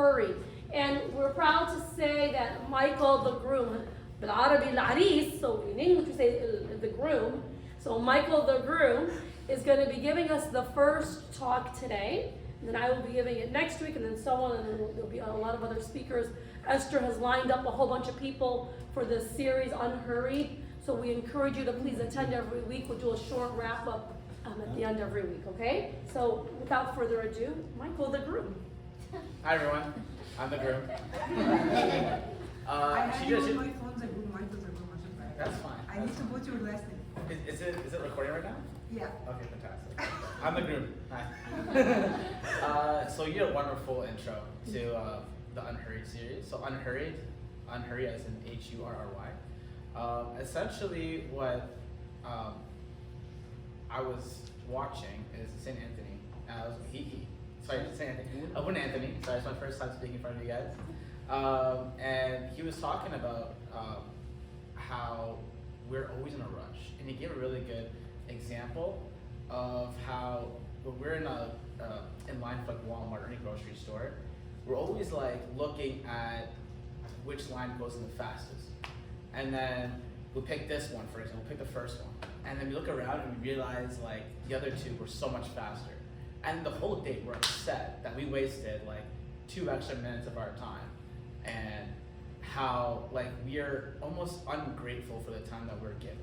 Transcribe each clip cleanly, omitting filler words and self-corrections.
Unhurried. And we're proud to say that Michael the groom, بالعربي العريس, so in English we say the groom. So Michael the groom is going to be giving us the first talk today. And then I will be giving it next week, and then so on, and then there'll be a lot of other speakers. Esther has lined up a whole bunch of people for this series, Unhurried. So we encourage you to please attend every week. We'll do a short wrap up at the end every week, okay? So without further ado, Michael the groom. Hi everyone, I'm the groom. I know my phone's a groom, my phone's a groom, I should buy it. That's fine. I need to go to your lesson. Is it recording right now? Yeah. Okay, fantastic. I'm the groom. Hi. So you did a wonderful intro to the Unhurried series. So Unhurried as in Hurry. Essentially, what I was watching is St. Anthony. St. Anthony. Abun Anthony. Sorry, it's my first time speaking in front of you guys. And he was talking about how we're always in a rush, and he gave a really good example of how when we're in line for like Walmart or any grocery store, we're always like looking at which line goes in the fastest, and then we'll pick this one, for example, we'll pick the first one, and then we look around and we realize like the other two were so much faster, and the whole day we're upset that we wasted like 2 extra minutes of our time, and how like we are almost ungrateful for the time that we're given.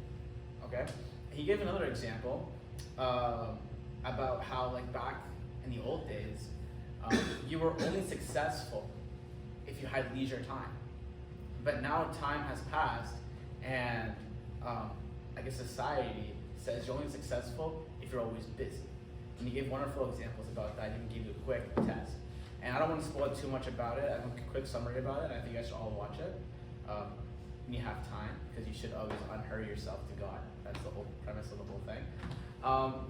Okay, he gave another example about how like back in the old days, you were only successful if you had leisure time. But now time has passed, and I guess society says you're only successful if you're always busy. And he gave wonderful examples about that. He even gave you a quick test. And I don't want to spoil too much about it. I have a quick summary about it. I think you guys should all watch it when you have time, because you should always unhurry yourself to God. That's the whole premise of the whole thing.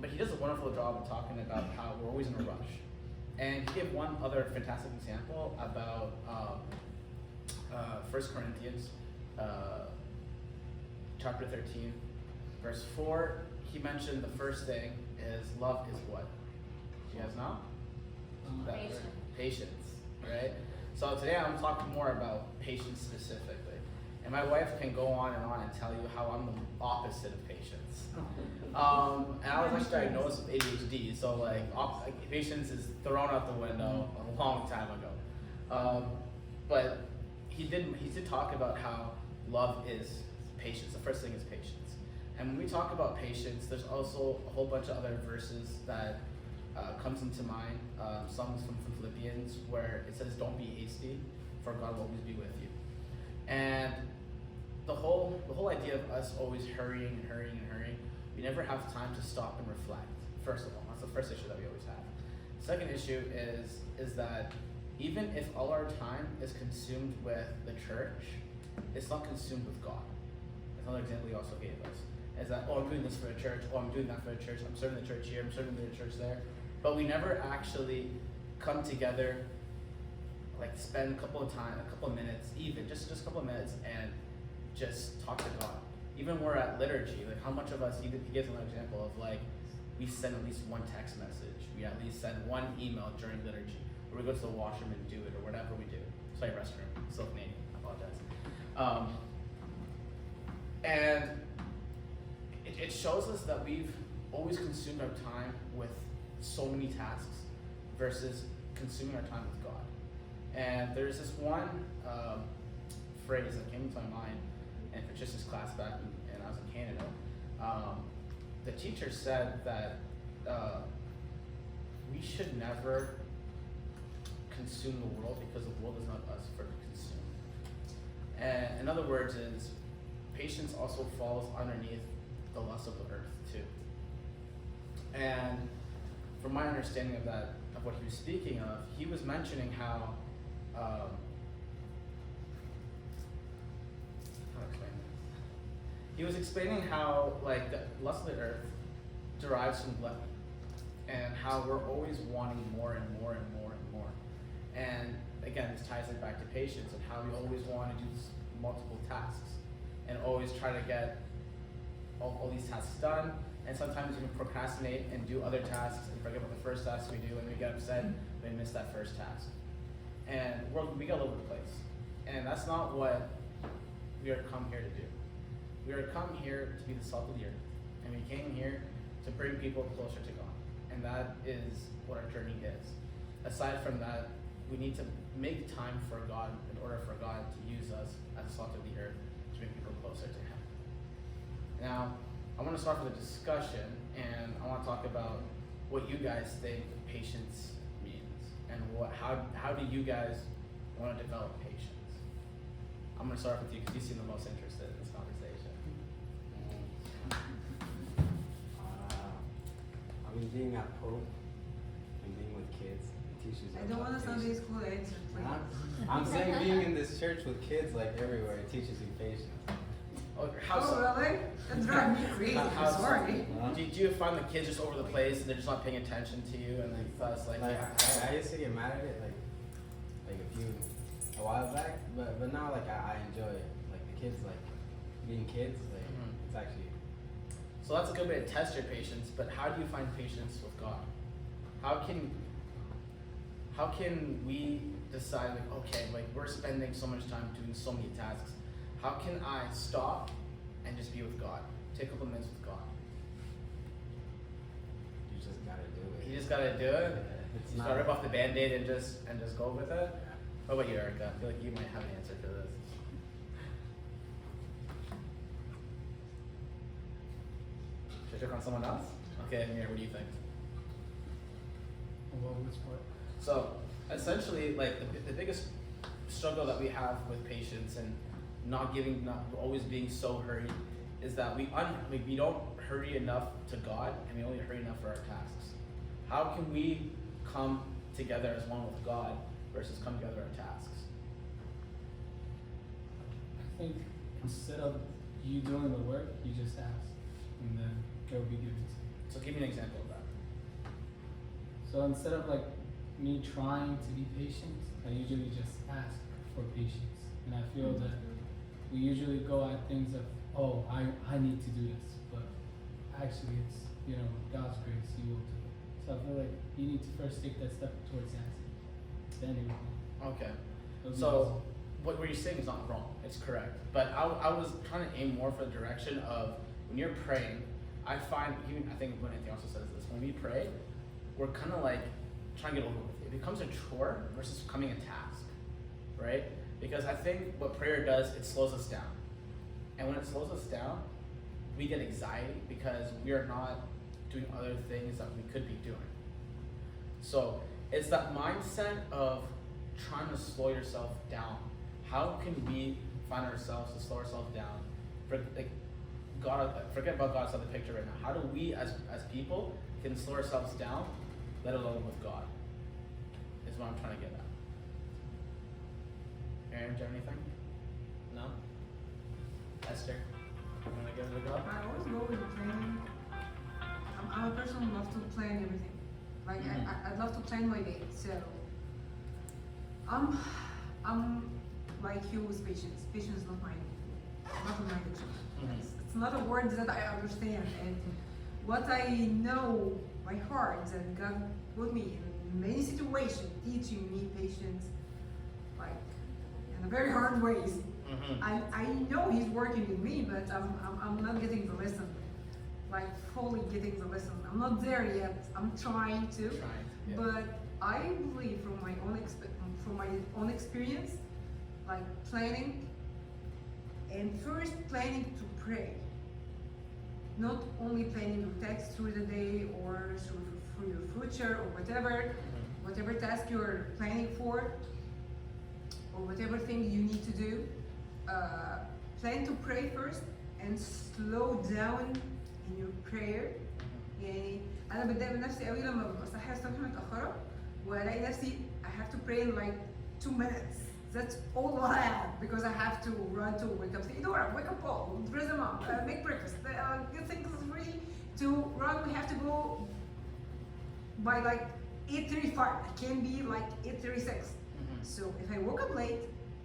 But he does a wonderful job of talking about how we're always in a rush. And he gave one other fantastic example about 1 Corinthians chapter 13, verse 4. He mentioned the first thing is love is what? Do you guys know? Patience, right? So today I'm talking more about patience specifically. And my wife can go on and tell you how I'm the opposite of patience. And I was actually diagnosed with ADHD, so like patience is thrown out the window a long time ago. But he did talk about how love is patience. The first thing is patience. And when we talk about patience, there's also a whole bunch of other verses that comes into mind. Some from Philippians, where it says, "Don't be hasty, for God will always be with you." And the whole idea of us always hurrying, we never have time to stop and reflect. First of all, that's the first issue that we always have. Second issue is that even if all our time is consumed with the church, it's not consumed with God. That's another example he also gave us. Is that, oh, I'm doing this for the church, oh, I'm doing that for the church, I'm serving the church here, I'm serving the church there. But we never actually come together, like spend a couple of minutes, even just a couple of minutes, and just talk to God. Even we're at liturgy, like how much of us, he gives another example of like, we send at least one text message, we at least send one email during liturgy, or we go to the washroom and do it, or whatever we do. Sorry, restroom, still Canadian, I apologize. And it shows us that we've always consumed our time with so many tasks versus consuming our time with God. And there's this one phrase that came into my mind in Patricia's class back when I was in Canada. The teacher said that we should never consume the world because the world is not us for to consume. And in other words is, patience also falls underneath the lust of the earth too. And from my understanding of that, of what he was speaking of, he was mentioning how to explain this? He was explaining how like the lust of the earth derives from gluttony, and how we're always wanting more and more and more and more. And again, this ties it back to patience and how we always want to do multiple tasks and always try to get all these tasks done, and sometimes we can procrastinate and do other tasks and forget about the first task we do, and we get upset when we miss that first task. And we get all over the place, and that's not what we are come here to do. We are come here to be the salt of the earth, and we came here to bring people closer to God, and that is what our journey is. Aside from that, we need to make time for God in order for God to use us as the salt of the earth to bring people closer to Him. Now, I want to start with a discussion, and I want to talk about what you guys think patience means, and how do you guys want to develop patience? I'm going to start with you because you seem the most interested in this conversation. I mean, being at Pope and being with kids, it teaches you. I don't want about to Sunday patience. school answer, please. I'm saying being in this church with kids, like everywhere, it teaches you patience. Okay, how Oh, so? really? That drives me crazy, How I'm so? sorry. Do you find the kids just over the place and they're just not paying attention to you, and then thus like I used to get mad at it like a while back, but now like I enjoy it. Like the kids, like being kids, like Mhm. it's actually. So that's a good way to test your patience, but how do you find patience with God? How can we decide like, okay, like we're spending so much time doing so many tasks. How can I stop and just be with God? Take a couple minutes with God. You just gotta do it. You just gotta do it. It's You not. gotta rip off the band-aid and just go with it. What about you, Erica? I feel like you might have an answer for this. Should I check on someone else? Okay, Amir, what do you think? Well, which part? So essentially, like the biggest struggle that we have with patience and not always being so hurried is that we don't hurry enough to God, and we only hurry enough for our tasks. How can we come together as one with God versus come together our tasks? I think instead of you doing the work, you just ask, and then it will be given to you. So give me an example of that. So instead of like me trying to be patient, I usually just ask for patience. And I feel that we usually go at things of, oh, I need to do this, but actually it's, God's grace, He will do it. So I feel like you need to first take that step towards asking, then it will Okay. it'll be So what you're saying is not wrong. It's correct. But I was trying to aim more for the direction of when you're praying. I find I think when Anthony also says this, when we pray, we're kind of like trying to get over with. It becomes a chore versus becoming a task, right? Because I think what prayer does, it slows us down. And when it slows us down, we get anxiety because we are not doing other things that we could be doing. So it's that mindset of trying to slow yourself down. How can we find ourselves to slow ourselves down? Forget about God's side of the picture right now. How do we as people can slow ourselves down, let alone with God? Is what I'm trying to get at. Aaron, do you have anything? No? Esther, you wanna give it a go? I always go with the planning. I'm a person who loves to plan everything. Like Mhm. I'd love to plan my day. So I'm like you with patience. Patience is not my addiction. Mhm. It's not a word that I understand. And what I know by heart that God put me in many situations, teaching me patience, like in a very hard ways. Mm-hmm. I know He's working with me, but I'm not getting the lesson, like fully getting the lesson. I'm not there yet. I'm trying to, Yeah. but I believe from my own experience, like planning, and first planning to pray. Not only planning your text through the day or through your future or whatever task you're planning for, or whatever thing you need to do. Plan to pray first and slow down in your prayer. يعني أنا بتضايق من نفسي قوي لما ببقى صاحية الصبح متأخرة وألاقي نفسي I have to pray in like 2 minutes. That's all I have because I have to run to wake up Theodora, wake up Paul, dress them up, make breakfast, get things ready to run. We have to go by like 8:35. It can be like 8:36. Mm-hmm. So if I woke up late,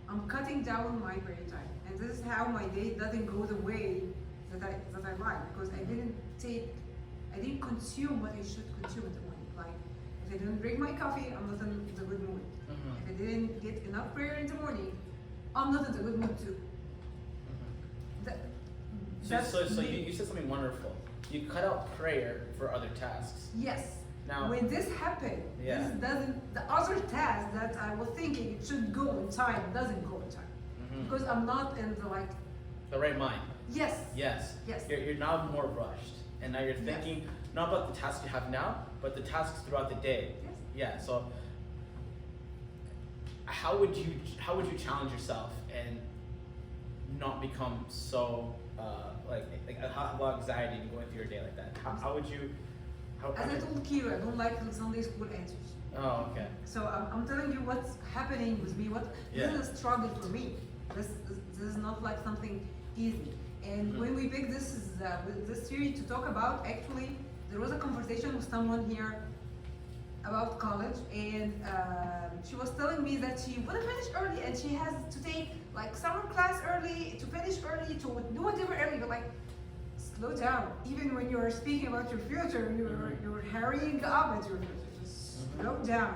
I'm cutting down my prayer time, and this is how my day doesn't go the way that I like because I didn't consume what I should consume in the morning. Like if I didn't drink my coffee, I'm not in the good mood. Mhm. If I didn't get enough prayer in the morning, I'm not in the good mood too. That, So you said something wonderful. You cut out prayer for other tasks. yes. Now, When this happened, Yeah. this doesn't. The other task that I was thinking it should go in time doesn't go in time mhm, because I'm not in the like. the right mind. Yes. Yes. Yes. You're now more rushed, and now you're Yes. thinking not about the tasks you have now, but the tasks throughout the day. Yes. Yeah. So, how would you challenge yourself and not become so like have a lot of anxiety and going through your day like that? How would you? As I told Kira, I don't like the Sunday school answers. Oh, okay. So I'm telling you what's happening with me. Yeah. This is a struggle for me. This is not like something easy. And Mhm. when we picked this series to talk about, actually, there was a conversation with someone here about college, and she was telling me that she wouldn't finish early, and she has to take like summer class early, to finish early, to do whatever early. But like, slow down. Even when you're speaking about your future, you're hurrying up at your future. Just slow down.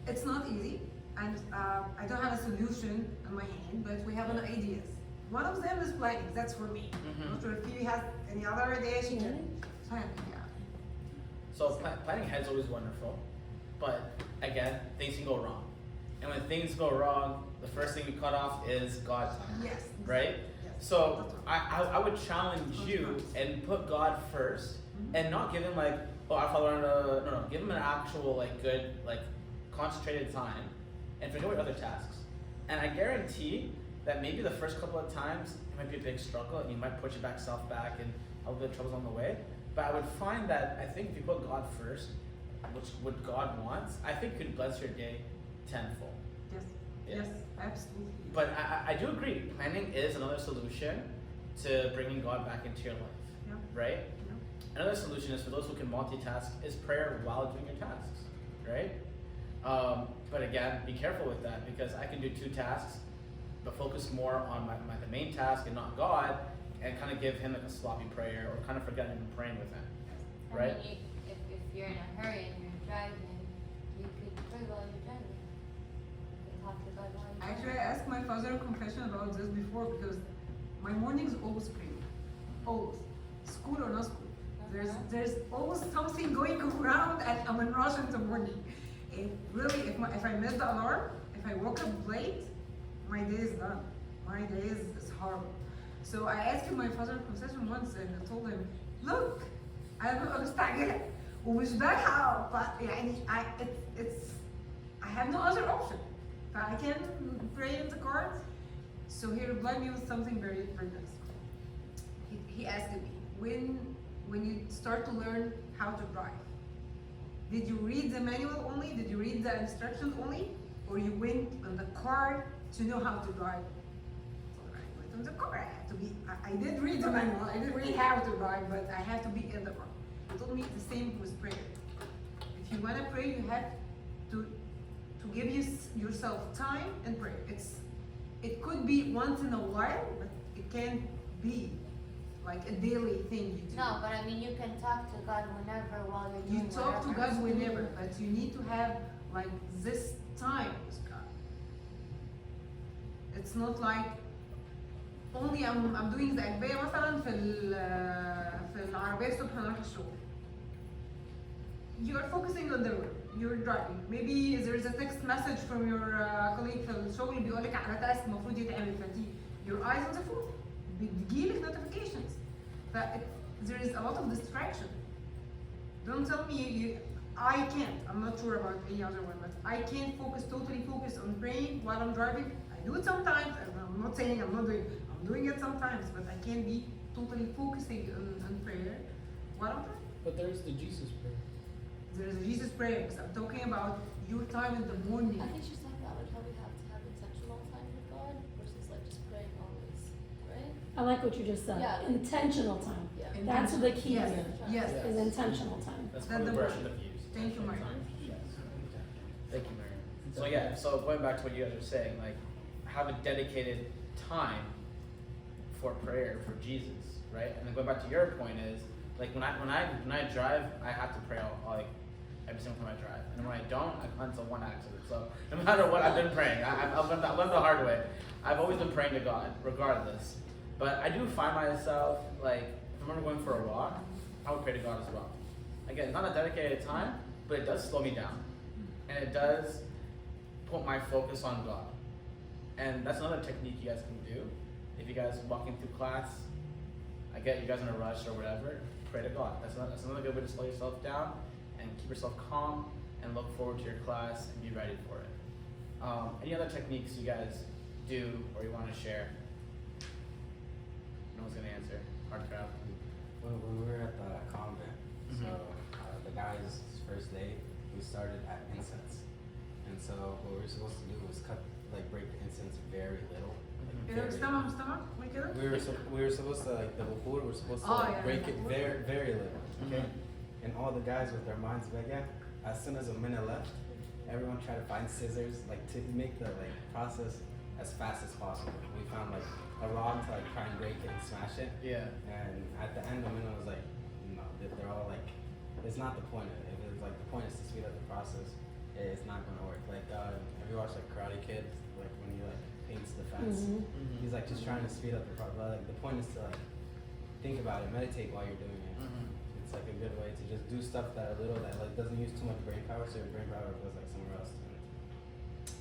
It's not easy, and I don't have a solution in my hand, but we have an ideas. One of them is planning. That's for me. Mhm. Not sure if Phoebe has any other ideas. She can plan. Yeah. So planning ahead is always wonderful, but again, things can go wrong. And when things go wrong, the first thing we cut off is God's time, Yes. right? Yes. So I would challenge you and put God first, and not give him like, oh, our Father, no, give him an actual like good like concentrated time, and forget your other tasks. And I guarantee that maybe the first couple of times it might be a big struggle, and you might push yourself back, and a little bit of troubles on the way. But I would find that I think if you put God first, which what God wants, I think could bless your day tenfold. Yes. Yeah. Yes. Absolutely. But I do agree, planning is another solution to bringing God back into your life, Yeah. right? Yeah. Another solution is for those who can multitask is prayer while doing your tasks, right? But again, be careful with that because I can do two tasks, but focus more on the main task and not God, and kind of give him like a sloppy prayer or kind of forget him and praying with him, I right? mean, if you're in a hurry and you're driving, you could pray while you're driving. You could talk to God while you're Actually, I driving. asked my father a confession about this before because my mornings always pray. Always. School or not school. There's always something going around and I'm in rush in the morning. And really, if I miss the alarm, if I woke up late, my day is done. My day is horrible. So I asked him my father a confession once and I told him, look, أنا مستعجلة ومش بلحق يعني I have no other option. I can pray in the car. So he replied me with something very, very nice. He asked me, when you start to learn how to drive, did you read the manual only? Did you read the instructions only? Or you went on the car to know how to drive? So I went on the car. I did read the manual. I didn't read how to drive, but I have to be in the car. He told me the same with prayer. If you want to pray, you have to give yourself time and pray. It could be once in a while, but it can't be like a daily thing you do. No, but I mean, you can talk to God whenever while you're You doing talk to whatever. God whenever, but you need to have like this time with God. It's not like only I'm doing the أجبية مثلا في العربية الصبح أنا رايح الشغل. You're focusing on the road. You're driving. Maybe there's a text message from your colleague في الشغل بيقول لك على تاسك المفروض يتعمل فانتي your eyes on the phone. بتجيلك notifications. There is a lot of distraction. Don't tell me I can't. I'm not sure about any other one, but I can't totally focus on praying while I'm driving. I do it sometimes. I'm not saying I'm not doing. I'm doing it sometimes, but I can't be totally focusing on prayer while I'm driving. But there's the Jesus prayer. There is a Jesus prayer because I'm talking about your time in the morning. I think she's talking about like how we have to have intentional time with God versus like just praying always, right? I like what you just said. Yeah. Intentional time. Yeah. That's the key Yes. here. Yes. Is intentional time. That's That's probably the where I word. should have used. Thank you, Mary. Yes. Thank you, Mary. So yeah, so going back to what you guys are saying, like have a dedicated time for prayer for Jesus, right? And then going back to your point is like when I drive, I have to pray. I every single time I drive. And when I don't, I've gone to one accident. So no matter what, I've been praying. I've learned the hard way. I've always been praying to God, regardless. But I do find myself, like, if I'm going for a walk, I would pray to God as well. Again, not a dedicated time, but it does slow me down. And it does put my focus on God. And that's another technique you guys can do. If you guys are walking through class, I get you guys in a rush or whatever, pray to God. That's another good way to slow yourself down and keep yourself calm and look forward to your class and be ready for it. Any other techniques you guys do or you want to share? No one's gonna answer. Hard crowd. When we were at the convent, Mhm. so the guy's first day, we started at incense. And so what we were supposed to do was break the incense very little. Very Stomach, we get it? we were supposed to, like, the bukur, we're supposed to Oh, yeah, break yeah. it very, very little, okay? Mhm. And all the guys with their minds began, as soon as a minute left, everyone tried to find scissors, like, to make the, like, process as fast as possible. We found, like, a rock to, like, try and break it and smash it. Yeah. And at the end, the minute was like, no, they're all like, it's not the point of it. If it's like, the point is to speed up the process, it's not gonna work. Like, have you watched, like, Karate Kid? Like, when he, like, paints the fence? Mhm. Mhm. He's like just trying to speed up the process. Like, the point is to, like, think about it, meditate while you're doing it. Mhm. It's like a good way to just do stuff that are little, that like doesn't use too much brain power, so your brain power goes like somewhere else.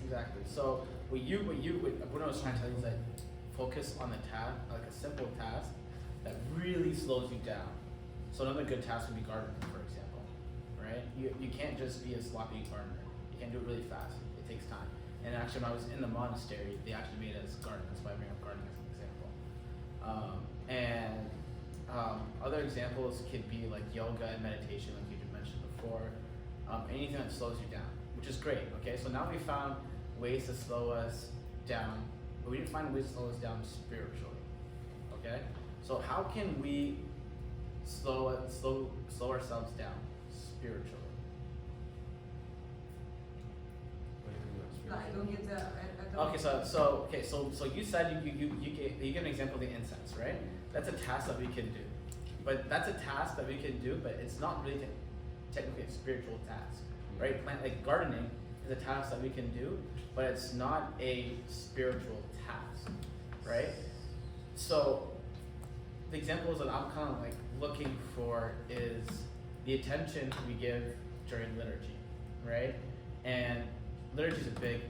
Exactly. So what I was trying to tell you is that focus on the task, like a simple task that really slows you down. So another good task would be gardening, for example, right? You can't just be a sloppy gardener. You can't do it really fast. It takes time. And actually, when I was in the monastery, they actually made us garden. That's why I bring up gardening as an example. Other examples could be like yoga and meditation, like you just mentioned before. Anything that slows you down, which is great. Okay, so now we found ways to slow us down, but we didn't find ways to slow us down spiritually. Okay, so how can we slow ourselves down spiritually? Like, I don't get that. I don't Okay, so you said you give an example of the incense, right? That's a task that we can do, but it's not really technically a spiritual task, right? Like gardening is a task that we can do, but it's not a spiritual task, right? So the examples that I'm kind of like looking for is the attention we give during liturgy, right? And liturgy is a big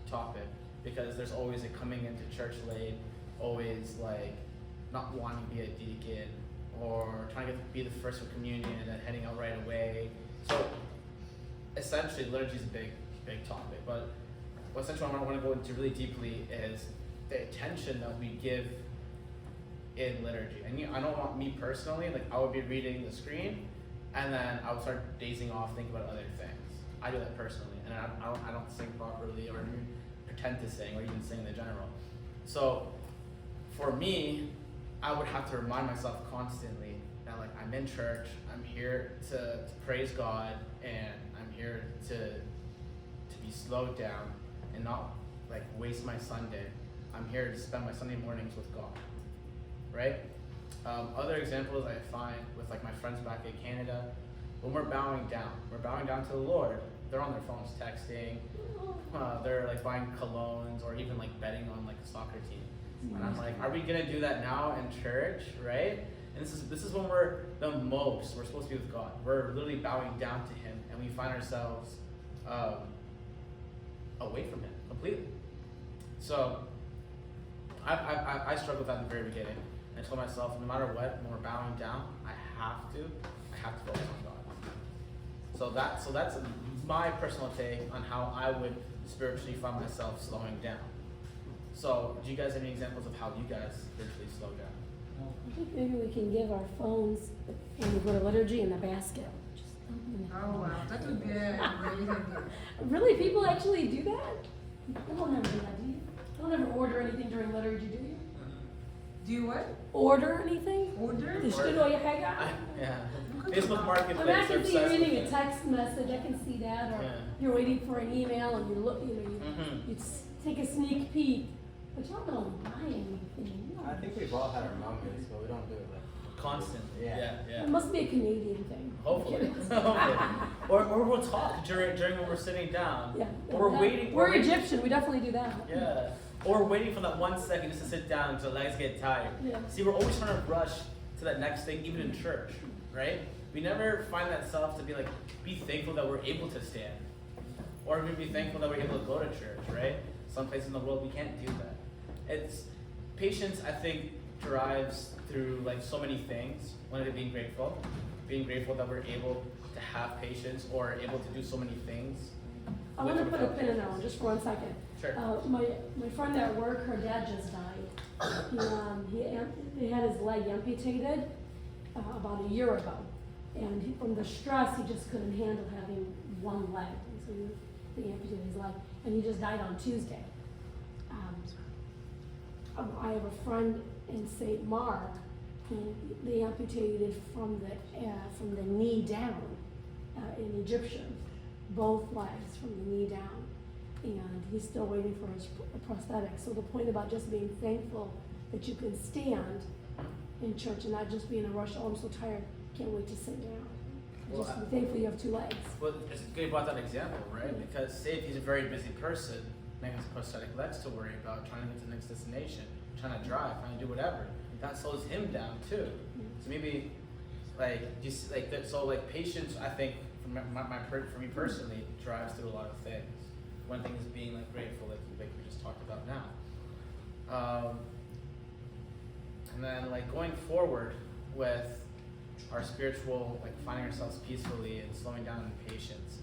topic because there's always a coming into church late, always like not wanting to be a deacon or trying to be the first for communion and then heading out right away. So essentially liturgy is a big topic, but what essentially I want to go into really deeply is the attention that we give in liturgy. And I don't want me personally, like I would be reading the screen and then I would start dazing off thinking about other things. I do that personally, and I don't sing properly or even pretend to sing or even sing in the general. So for me, I would have to remind myself constantly that like I'm in church, I'm here to praise God, and I'm here to be slowed down and not like waste my Sunday. I'm here to spend my Sunday mornings with God, right? Other examples I find with like my friends back in Canada, when we're bowing down to the Lord, they're on their phones texting, they're like buying colognes or even like betting on like the soccer team. And I'm like, are we gonna do that now in church, right? And this is when we're supposed to be with God. We're literally bowing down to Him, and we find ourselves away from Him completely. So I struggled with that in the very beginning. And I told myself, no matter what, when we're bowing down, I have to focus on God. So that's my personal take on how I would spiritually find myself slowing down. So do you guys have any examples of how you guys spiritually slow down? I think maybe we can give our phones when we go to liturgy in the basket. Just dump them in. Oh wow, that would be a great idea. Really, people actually do that? I don't ever do that, do you? I don't ever order anything during liturgy, do you? Do you what? Order anything? Order? Tishtu no yahaga? Yeah. Look at Facebook that. Marketplace. I mean, I they're can see you're obsessed reading with a it. text message, I can see that, or Yeah. you're waiting for an email and you Mhm. take a sneak peek, but y'all don't buy anything. You I don't- think we've all had our moments, but we don't do it like Constantly. Yeah. It must be a Canadian thing. Hopefully. or we'll talk during when we're sitting down. Yeah. Or we're waiting. We're waiting- Egyptian. We definitely do that. Yeah. Or we're waiting for that 1 second just to sit down until legs get tired. Yeah. See, we're always trying to rush to that next thing, even in church, right? We never find that self to be thankful that we're able to stand. Or we be thankful that we're able to go to church, right? Some places in the world we can't do that. It's patience, I think, derives through like so many things. One of it being grateful that we're able to have patience or able to do so many things. I want to put a pin in that one just for 1 second. Sure. My friend at work, her dad just died. He had his leg amputated about a year ago, and from the stress, he just couldn't handle having one leg, and so they amputated his leg, and he just died on Tuesday. I have a friend in St. Mark who they amputated from the knee down in Egyptian, both legs from the knee down, and he's still waiting for his prosthetic. So the point about just being thankful that you can stand in church and not just be in a rush. Oh, I'm so tired, can't wait to sit down. Well, Just be thankful you have two legs. Well, it's good you brought that example, right? Because say if he's a very busy person, maybe has prosthetic legs to worry about, trying to get to the next destination, trying to drive, trying to do whatever, that slows him down too. So maybe, patience, I think, for me personally, drives through a lot of things. One thing is being grateful, like we just talked about now. And then going forward with our spiritual, finding ourselves peacefully and slowing down in patience.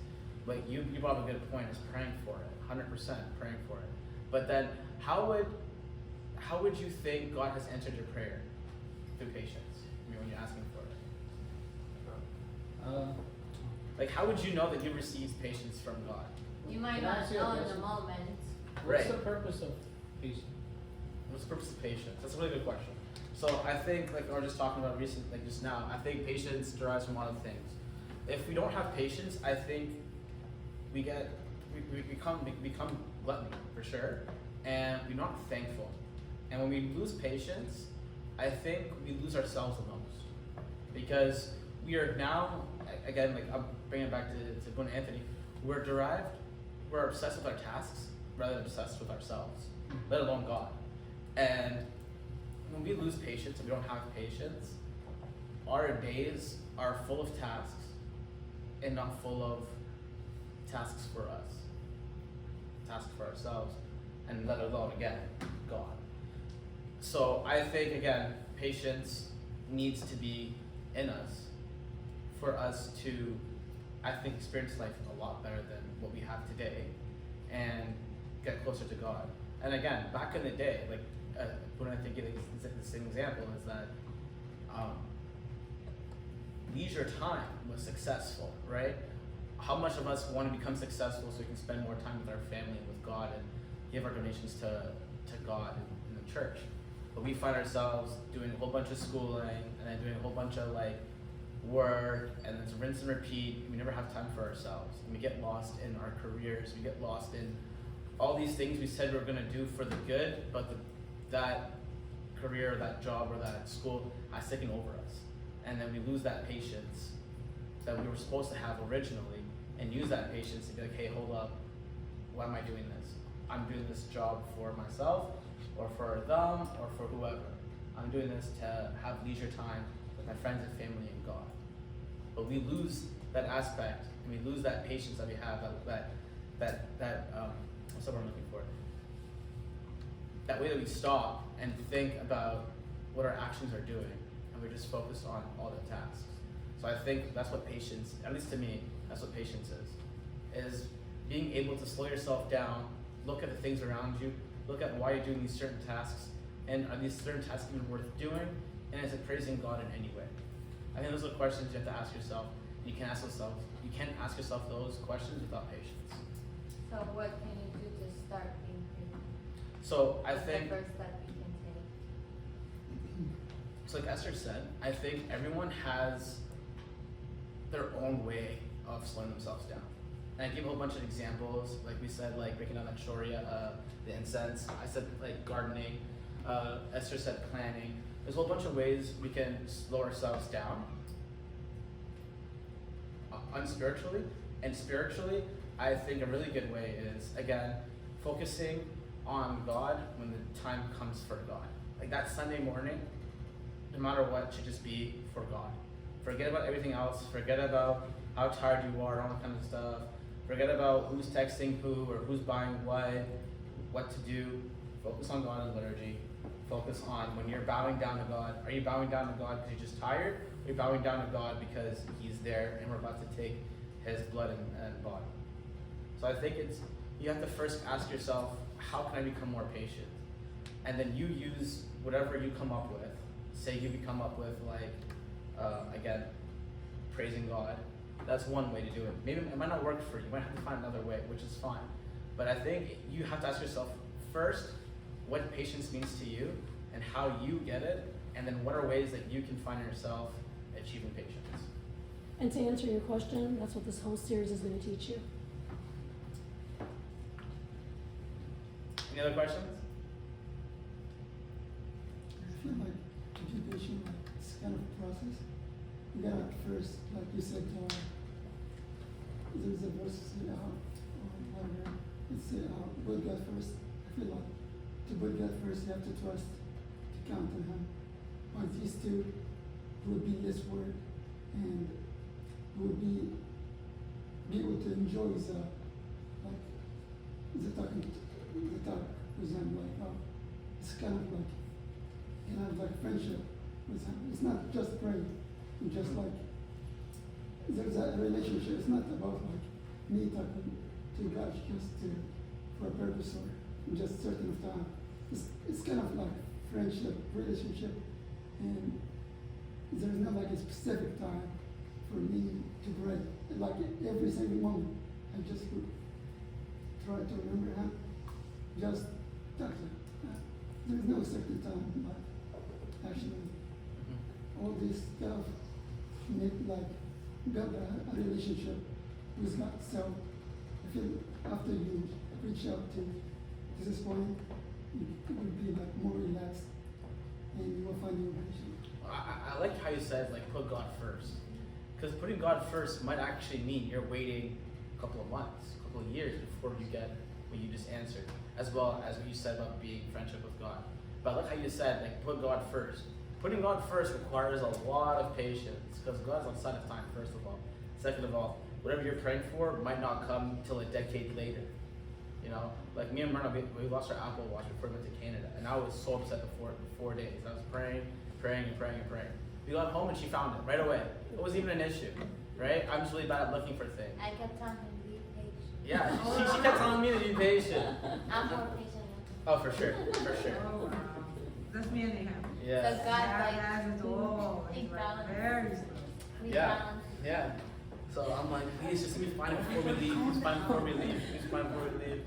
You brought up a good point, is praying for it, 100% praying for it. But then how would you think God has answered your prayer through patience? When you're asking for it. How would you know that you received patience from God? You might Can I not ask you a know in the question? moment. What's Right. the purpose of patience? What's the purpose of patience? That's a really good question. So I think, we were just talking about recently, just now, I think patience derives from a lot of things. If we don't have patience, I think we become gluttony, for sure, and we're not thankful. And when we lose patience, I think we lose ourselves the most. Because we are now, again, I'm bringing it back to Boone and Anthony, we're obsessed with our tasks rather than obsessed with ourselves, let alone God. And when we lose patience and we don't have patience, our days are full of tasks and not full of tasks for us, tasks for ourselves, and let alone, again, God. So I think, again, patience needs to be in us for us to, I think, experience life a lot better than what we have today and get closer to God. And again, back in the day, when I think the same example is that leisure time was successful, right? How much of us want to become successful so we can spend more time with our family and with God and give our donations to God in the church? But we find ourselves doing a whole bunch of schooling and then doing a whole bunch of work, and it's rinse and repeat. We never have time for ourselves, and we get lost in our careers. We get lost in all these things we said we were going to do for the good, but that career, that job, or that school has taken over us, and then we lose that patience that we were supposed to have originally, and use that patience to be like, hey, hold up, why am I doing this? I'm doing this job for myself, or for them, or for whoever. I'm doing this to have leisure time with my friends and family and God. But we lose that aspect, and we lose that patience that we have, what's the word I'm looking for? That way that we stop and think about what our actions are doing, and we're just focused on all the tasks. So I think that's what patience, at least to me, that's what patience is being able to slow yourself down, look at the things around you, look at why you're doing these certain tasks, and are these certain tasks even worth doing, and is it praising God in any way? I think those are questions you have to ask yourself. You can't ask yourself those questions without patience. So what can you do to start being patient? So I What's think, the first step you can take? so like Esther said, I think everyone has their own way of slowing themselves down. And I gave a whole bunch of examples, like we said, breaking down that shoria, the incense. I said gardening. Esther said planning. there's a whole bunch of ways we can slow ourselves down, unspiritually, and spiritually. I think a really good way is, again, focusing on God when the time comes for God. Like that Sunday morning, no matter what, should just be for God. Forget about everything else. Forget about how tired you are, all that kind of stuff. Forget about who's texting who or who's buying what to do. Focus on God in liturgy. Focus on when you're bowing down to God. Are you bowing down to God because you're just tired? Or are you bowing down to God because He's there and we're about to take His blood and body? So I think you have to first ask yourself, how can I become more patient? And then you use whatever you come up with. Say you come up with again, praising God. That's one way to do it. Maybe it might not work for you. You might have to find another way, which is fine. But I think you have to ask yourself first what patience means to you and how you get it, and then what are ways that you can find yourself achieving patience. And to answer your question, that's what this whole series is going to teach you. Any other questions? I feel like to be patient, like it's kind of a process. You gotta first, like you said, there's a verse whatever. It's put God first. I feel like to put God first, you have to trust, to count on Him. Once these two would be His word, and would be able to enjoy the talk with Him, it's kind of like you can have like friendship with Him. It's not just praying, it's just like there's a relationship. It's not about like me talking to God just for a purpose or just certain of time. It's kind of like friendship, relationship, and there's not like a specific time for me to pray. Like every single moment, I just would try to remember Him. Just talk to Him. There's no certain time, but actually, all this stuff make like build a relationship with God. So I feel after you reach out to this point, you will be like more relaxed, and you will find your relationship. I like how you said put God first, because putting God first might actually mean you're waiting a couple of months, a couple of years before you get what you just answered, as well as what you said about being in friendship with God. But I like how you said put God first. Putting God first requires a lot of patience, because God's outside of time, first of all. Second of all, whatever you're praying for might not come till a decade later. You know, like me and Myrna, we lost our Apple Watch before we went to Canada, and I was so upset for 4 days. I was praying. We got home and she found it right away. It wasn't even an issue, right? I'm just really bad at looking for things. I kept telling him to be patient. Yeah, she kept telling me to be patient. I'm more patient. Oh, for sure. Oh, wow. That's me and Ahab. Yeah. So God, That has it all. He It's like balanced. very slow. We Yeah. balance. Yeah. So I'm like, please just let me find it before we leave. Please find it before we leave. Please find it before we leave.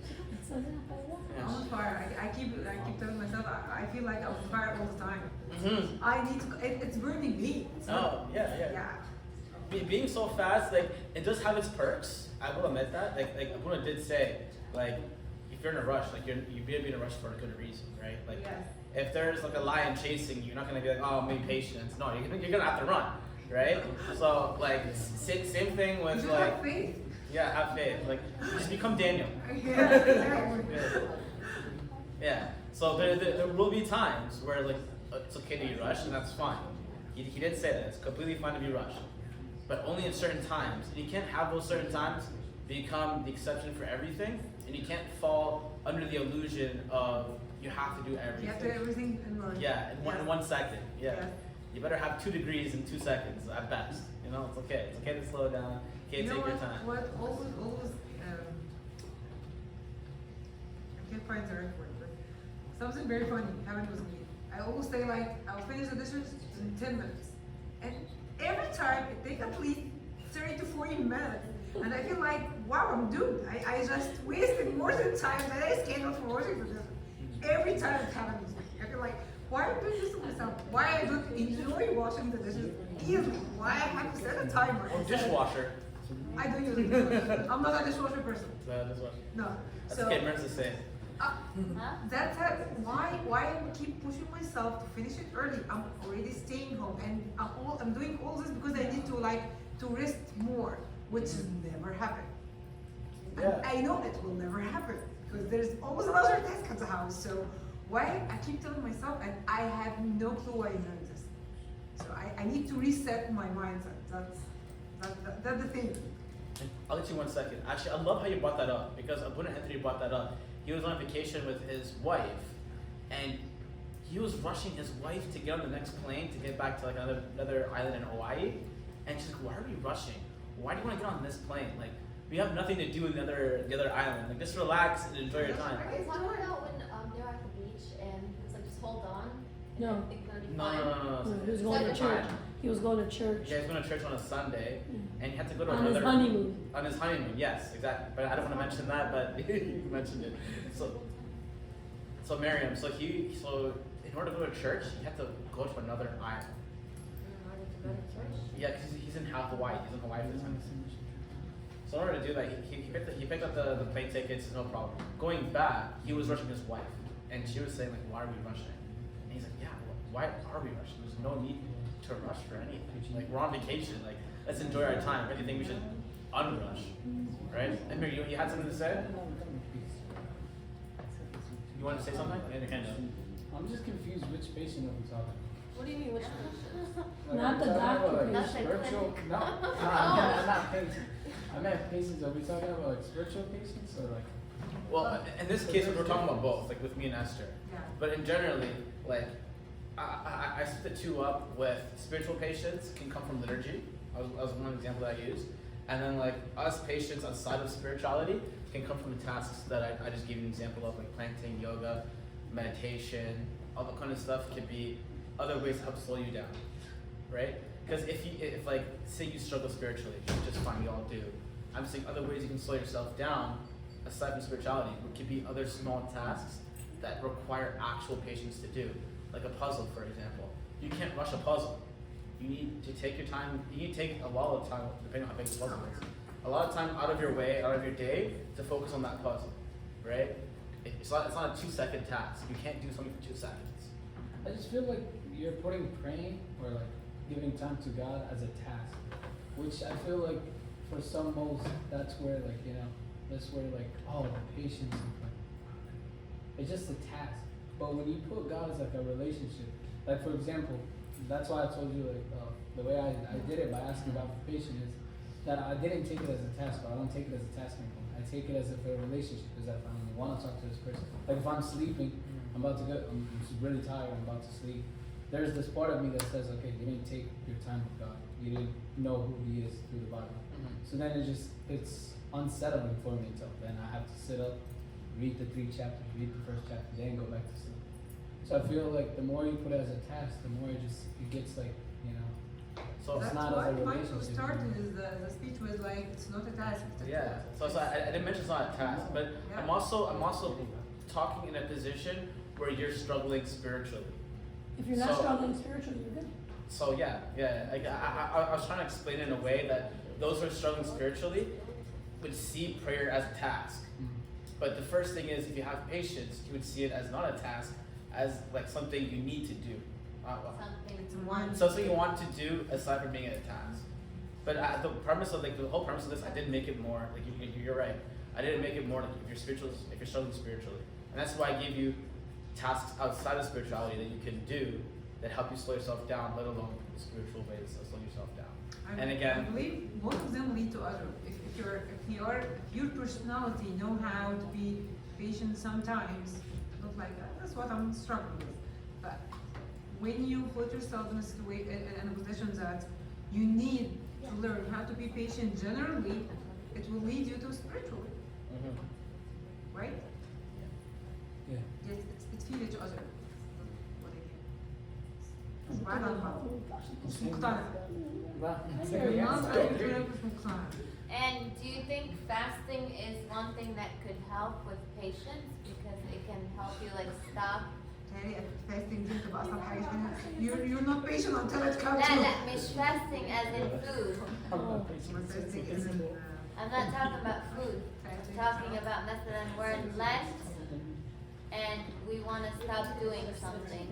I'm on fire. I keep telling myself I feel like I'm on fire all the time. Mm-hmm. I need to. It's burning me. It's not- Oh, yeah. Yeah. Being so fast, it does have its perks. I will admit that. Like Abuna did say, if you're in a rush, you better be in a rush for a good reason, right? Yes. If there's a lion chasing you, you're not gonna be like, oh, I'm being patient. No, you're gonna have to run, right? So same thing with You have faith. yeah, have faith. Just become Daniel. Yeah, exactly. Yeah. So there will be times where it's okay to be rushed, and that's fine. He did say that it's completely fine to be rushed, but only at certain times. And you can't have those certain times become the exception for everything, and you can't fall under the illusion of you have to do everything. You have to do everything in one. Yeah, in Yes. 1 second. Yeah. Yes. You better have 2 degrees in 2 seconds at best. You know, it's okay. It's okay to slow down. Okay, You know take your what? time. What always I can't find the right word, but something very funny happened with me. I always say I'll finish the dishes in 10 minutes, and every time it takes at least 30 to 40 minutes, and I feel like wow, I'm doomed. I just wasted more than time that I scheduled for washing the dishes. Every time it happens with me, I feel like why I'm doing this to myself? Why I don't enjoy washing the dishes easily? Why I have to set a timer? Or dishwasher. I don't use it. I'm not a dishwasher person. Dishwasher. No. That's So okay, Merz is saying. Huh? That's why I keep pushing myself to finish it early. I'm already staying home, and I'm doing all this because I need to rest more, which has never happened. Yeah. I know it will never happen because there's always another task at the house. So why I keep telling myself, and I have no clue why I'm doing this. So I need to reset my mindset. That's the thing. And I'll let you 1 second. Actually, I love how you brought that up because Abuna Anthony brought that up. He was on vacation with his wife, and he was rushing his wife to get on the next plane to get back to like another island in Hawaii. And she's like, "Why are you rushing? Why do you want to get on this plane? Like, we have nothing to do in the other island. Like, just relax and enjoy your time." Are you talking about when they were at the beach and he was like, just hold on? And No. everything's gonna be No, fine? no, no, no. He was going to church. He was going to church Yeah, he's going to church on a Sunday, and he had to go to on his another honeymoon. on his honeymoon. Yes, exactly. But I don't want to mention that. But you mentioned it. So Miriam, so in order to go to church, he had to go to another island. In order to go to church? Yeah, because he's in Hawaii. He's in Hawaii for this time. So in order to do that, he picked up the plane tickets, no problem. Going back, he was rushing his wife, and she was saying like, "Why are we rushing?" And he's like, "Yeah, why are we rushing? There's no need to rush for anything. Like, we're on vacation. Like, let's enjoy our time. If anything, we should unrush, right?" And Mary, you had something to say? You want to say something? I hand up. I'm just confused which patient are we talking about? What do you mean, which patient? Like, Not are we the talking about, doctor like, patient. spiritual, no, not patients. I meant patients, are we talking about like spiritual patients or like? Well, in this case, we're talking about both, like with me and Esther. Yeah. But in generally, like, I split the two up with spiritual patients can come from liturgy. That was one example that I used. And then like us patients outside of spirituality can come from the tasks that I just gave you an example of, like planting, yoga, meditation, all that kind of stuff can be other ways to help slow you down, right? Because if like, say you struggle spiritually, which is fine, we all do. I'm saying other ways you can slow yourself down, aside from spirituality, could be other small tasks that require actual patience to do. Like a puzzle, for example. You can't rush a puzzle. You need to take your time. You need to take a lot of time, depending on how big the puzzle is. A lot of time out of your way, out of your day, to focus on that puzzle, right? It's not a 2-second task. You can't do something for 2 seconds. I just feel like you're putting praying or like giving time to God as a task, which I feel like for some most, that's where like, you know, that's where like, oh, the patience and like, it's just a task. But when you put God as like a relationship, like for example, that's why I told you like the way I did it by asking about the patient is that I didn't take it as a task, but I don't take it as a task anymore. I take it as if a relationship, because if I want to talk to this person, like if I'm sleeping, I'm really tired, I'm about to sleep. There's this part of me that says, okay, you didn't take your time with God. You didn't know who He is through the Bible. So then it's unsettling for me until then I have to sit up, read the 3 chapters, read the first chapter, then go back to sleep. So I feel like the more you put it as a task, the more it gets like, you know, So That's not why as a Michael relationship. started the speech was like, it's not a task. It's a yeah. tool. So I didn't mention it's not a task, but Yeah. I'm also talking in a position where you're struggling spiritually. If you're not So- struggling spiritually, you're good. So yeah. Like, I was trying to explain it in a way that those who are struggling spiritually would see prayer as a task. But the first thing is, if you have patience, you would see it as not a task, as like something you need to do. Something It's one. So something you want to do aside from being a task. But the whole premise of this, I didn't make it more like you're right. I didn't make it more like if you're struggling spiritually, and that's why I gave you tasks outside of spirituality that you can do that help you slow yourself down, let alone the spiritual way to slow yourself down. And again- I believe both of them lead to other. If your personality know how to be patient sometimes, not like that. That's what I'm struggling with. But when you put yourself in a situation, in a position that you need to learn how to be patient generally, it will lead you to spiritually, right? yeah. Yes, it's feed each other. سبحان الله. مش مقتنع. And do you think fasting is one thing that could help with patience because it can help you like stop? تهيألي fasting دي بتبقى أصعب حاجة فيها. You're not patient until it comes لا to. لا مش fasting as in food. Fasting isn't. I'm not talking about food. I'm talking about مثلا we're in Lent doing something.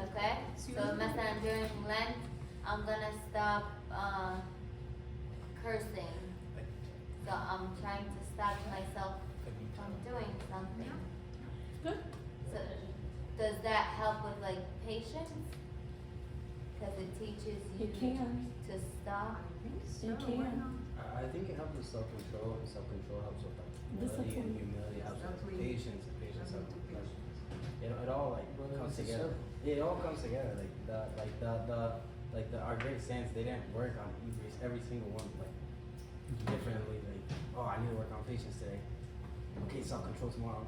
Okay? So مثلا during Lent, I'm gonna stop cursing. So I'm trying to stop myself from doing something. Good. So does that help with like patience? Cause it teaches you It can. to stop. You can. I think it helps with self-control, and self-control helps with like humility, and Discipline. humility helps with Exactly. patience, and patience helps with Exactly. patience. It all like Well, comes it's a together. circle. It all comes together. Our great saints, they didn't work on every single one like differently. Like, oh, I need to work on patience today. Okay, self-control tomorrow.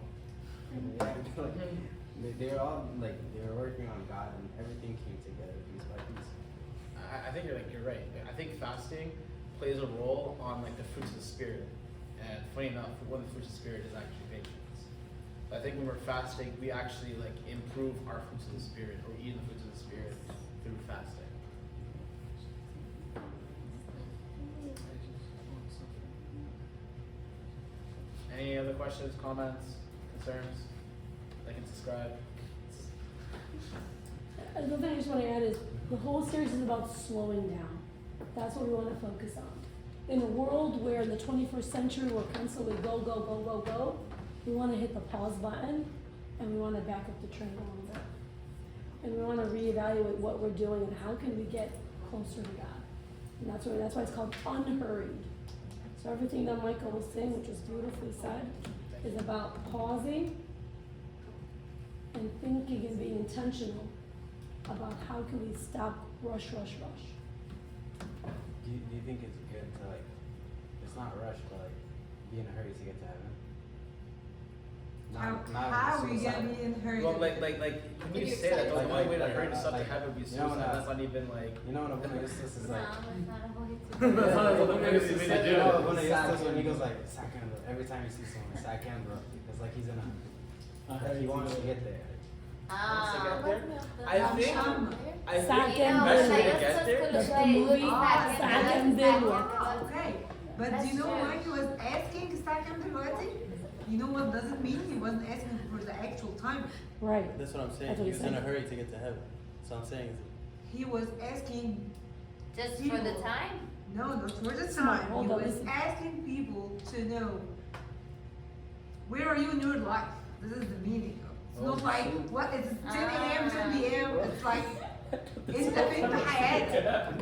Yeah, like, they're all like they were working on God, and everything came together piece by piece. I think you're right. I think fasting plays a role on like the fruits of the spirit, and funny enough, one of the fruits of the spirit is actually patience. But I think when we're fasting, we actually like improve our fruits of the spirit, or eat the fruits of the spirit through fasting. Any other questions, comments, concerns? Like and subscribe. Another thing I just want to add is the whole series is about slowing down. That's what we want to focus on. In a world where in the 21st century we're constantly go, go, go, go, go, we want to hit the pause button and we want to back up the train a little bit. And we want to reevaluate what we're doing and how can we get closer to God. And that's why it's called unhurried. So everything that Michael was saying, which was beautifully said, is about pausing and thinking and being intentional about how can we stop rush. Do you think it's good to like, it's not rush, but like be in a hurry to get to heaven? How are we gonna be in hurry? Well, like when you you're say that, the excited. only way to Like, hurt yourself to like, heaven would be you know, suicide. That's not even like. You know when a woman is this is No, like. it's not a way to That's not do what it. the ministry made to do. When he goes like Sakandra, every time you see someone, Sakandra, it's like he's in a, like he wants to get there. Ah. I think. I think Second the You know, best way like, to get let's there. just That's the say, movie, second Second Dilworth. Okay, but That's do you know true. why he was asking second Dilworth? You know what does it mean? He wasn't asking for the actual time. Right. That's what I'm saying. That's what He he's was in a saying. hurry to get to heaven. So I'm saying, He was asking, Just for the time? no, not for the Come on, time. hold He on, was listen. asking people to know, where are you in your life? This is the meaning of it. It's not like, what, it's 10 a.m., 10 p.m., it's like, it's the thing حياتك.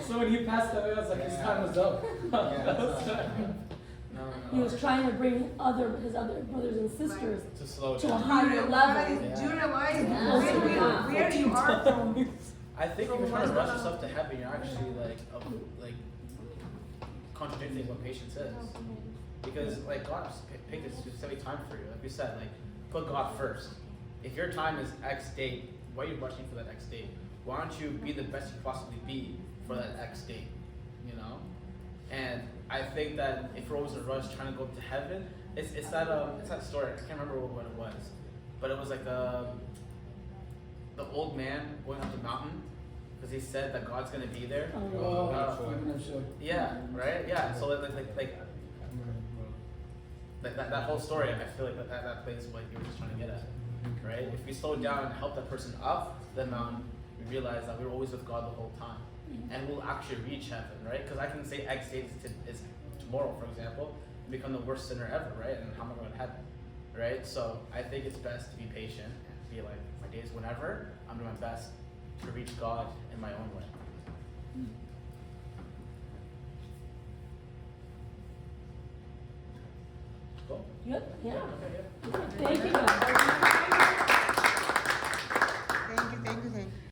So when he passed away, I was like, his time was up. He was trying to bring his other brothers and sisters To slow to a down. higher level. Do you realize Yeah. where you are from? I think if you're trying to rush yourself to heaven, you're actually like contradicting what patience is. Because like God picked this specific time for you. Like we said, like put God first. If your time is X date, why are you rushing for that X date? Why don't you be the best you possibly be for that X date? You know? And I think that if you're always in a rush trying to go to heaven, it's that story. I can't remember what it was, but it was like the old man going up the mountain because he said that God's gonna be there. Oh, I'm sure. Yeah, right. Yeah. So that whole story, I feel like that plays what you were just trying to get at, right? If we slow down and help that person up the mountain, we realize that we were always with God the whole time, and we'll actually reach heaven, right? Because I can say X date is tomorrow, for example, and become the worst sinner ever, right? And how am I going to heaven, right? So I think it's best to be patient and be like, my days whenever, I'm doing my best to reach God in my own way. Cool. Yep, yeah. Okay, yeah. Thank you guys.